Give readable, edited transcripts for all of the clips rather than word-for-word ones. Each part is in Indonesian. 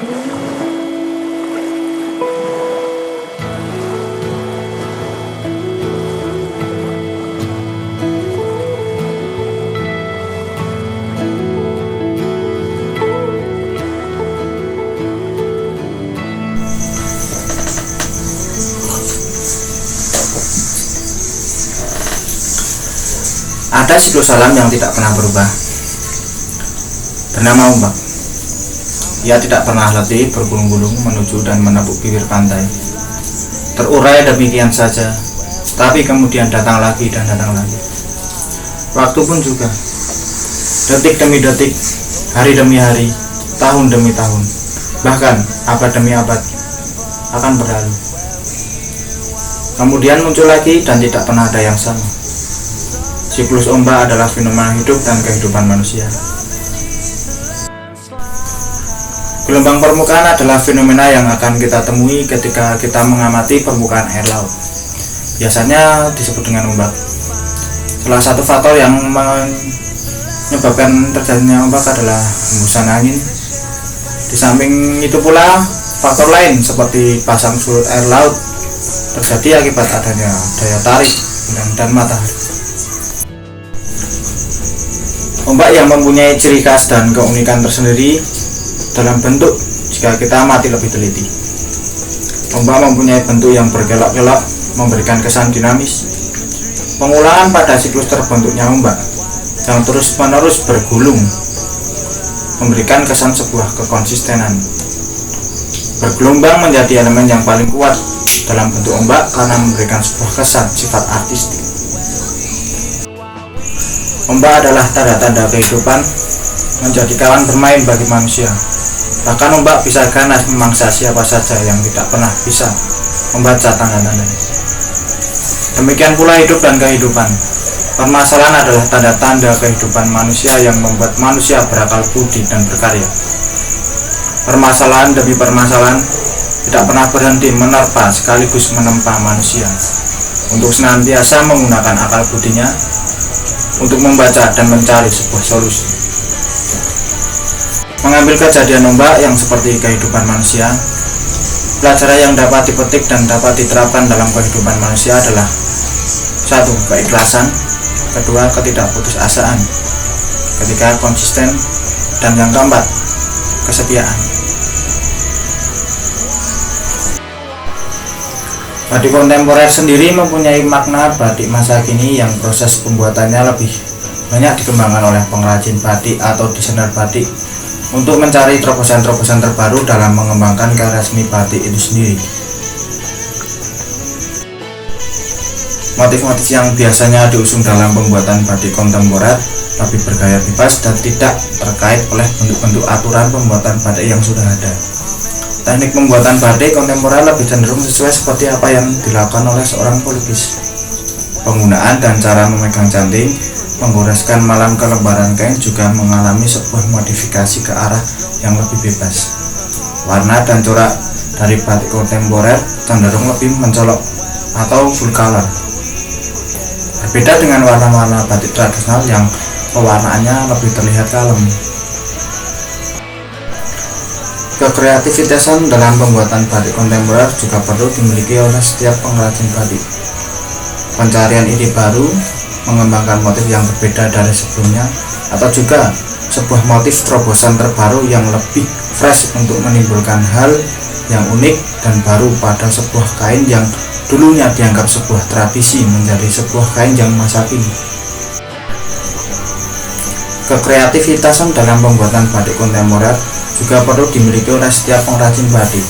Ada siklus alam yang tidak pernah berubah, bernama ombak. Ia tidak pernah letih bergulung-gulung menuju dan menepuk bibir pantai. Terurai demikian saja, tapi kemudian datang lagi dan datang lagi. Waktu pun juga, detik demi detik, hari demi hari, tahun demi tahun, bahkan abad demi abad akan berlalu. Kemudian muncul lagi dan tidak pernah ada yang sama. Siklus ombak adalah fenomena hidup dan kehidupan manusia. Gelombang permukaan adalah fenomena yang akan kita temui ketika kita mengamati permukaan air laut. Biasanya disebut dengan ombak. Salah satu faktor yang menyebabkan terjadinya ombak adalah hembusan angin. Di samping itu pula, faktor lain seperti pasang surut air laut terjadi akibat adanya daya tarik dan matahari. Ombak yang mempunyai ciri khas dan keunikan tersendiri dalam bentuk jika kita amati lebih teliti. Ombak mempunyai bentuk yang berkelok-kelok, memberikan kesan dinamis. Pengulangan pada siklus terbentuknya ombak yang terus-menerus bergulung memberikan kesan sebuah kekonsistenan. Bergelombang menjadi elemen yang paling kuat dalam bentuk ombak karena memberikan sebuah kesan sifat artistik. Ombak adalah tanda-tanda kehidupan, menjadi kawan bermain bagi manusia. Bahkan ombak bisa ganas memangsa siapa saja yang tidak pernah bisa membaca tanda-tandanya. Demikian pula hidup dan kehidupan. Permasalahan adalah tanda-tanda kehidupan manusia yang membuat manusia berakal budi dan berkarya. Permasalahan demi permasalahan tidak pernah berhenti menerpa sekaligus menempa manusia untuk senantiasa menggunakan akal budinya untuk membaca dan mencari sebuah solusi. Mengambil kejadian ombak yang seperti kehidupan manusia, pelajaran yang dapat dipetik dan dapat diterapkan dalam kehidupan manusia adalah: 1. Keikhlasan, 2. Ketidakputusasaan, 3. Konsisten, dan yang keempat, kesetiaan. Batik kontemporer sendiri mempunyai makna batik masa kini yang proses pembuatannya lebih banyak dikembangkan oleh pengrajin batik atau desainer batik untuk mencari terobosan-terobosan terbaru dalam mengembangkan karya seni batik itu sendiri. Motif-motif yang biasanya diusung dalam pembuatan batik kontemporer lebih bergaya bebas dan tidak terkait oleh bentuk-bentuk aturan pembuatan batik yang sudah ada. Teknik pembuatan batik kontemporer lebih cenderung sesuai seperti apa yang dilakukan oleh seorang pelukis. Penggunaan dan cara memegang canting, menggoreskan malam ke lembaran kain juga mengalami sebuah modifikasi ke arah yang lebih bebas. Warna dan corak dari batik kontemporer cenderung lebih mencolok atau full color. Berbeda dengan warna-warna batik tradisional yang pewarnaannya lebih terlihat kalem. Kekreativitasan dalam pembuatan batik kontemporer juga perlu dimiliki oleh setiap pengrajin batik. Pencarian ide baru, mengembangkan motif yang berbeda dari sebelumnya, atau juga sebuah motif terobosan terbaru yang lebih fresh untuk menimbulkan hal yang unik dan baru pada sebuah kain yang dulunya dianggap sebuah tradisi menjadi sebuah kain yang masa kini. Kekreativitasan dalam pembuatan batik kontemporer juga perlu dimiliki oleh setiap pengrajin batik.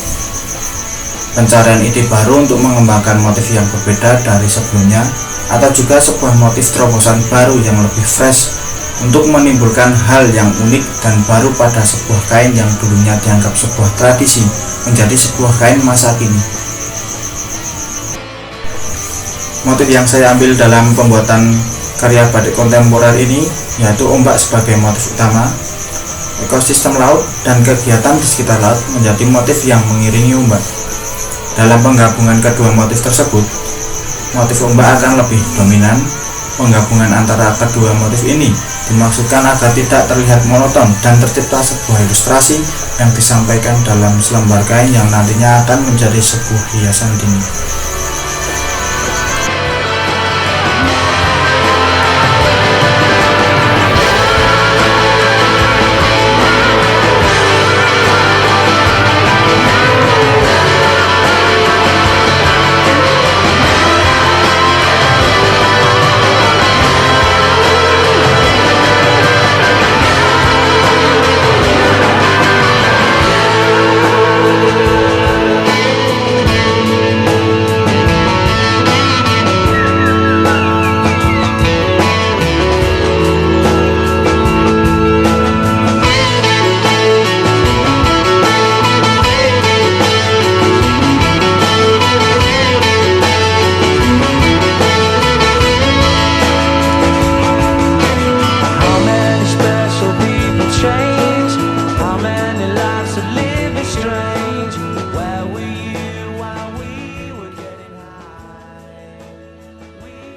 Pencarian ide baru untuk mengembangkan motif yang berbeda dari sebelumnya, atau juga sebuah motif terobosan baru yang lebih fresh untuk menimbulkan hal yang unik dan baru pada sebuah kain yang dulunya dianggap sebuah tradisi menjadi sebuah kain masa kini. Motif yang saya ambil dalam pembuatan karya batik kontemporer ini yaitu ombak sebagai motif utama, ekosistem laut dan kegiatan di sekitar laut menjadi motif yang mengiringi ombak. Dalam penggabungan kedua motif tersebut, motif ombak akan lebih dominan Penggabungan antara kedua motif ini dimaksudkan agar tidak terlihat monoton dan tercipta sebuah ilustrasi yang disampaikan dalam selembar kain yang nantinya akan menjadi sebuah hiasan dinding.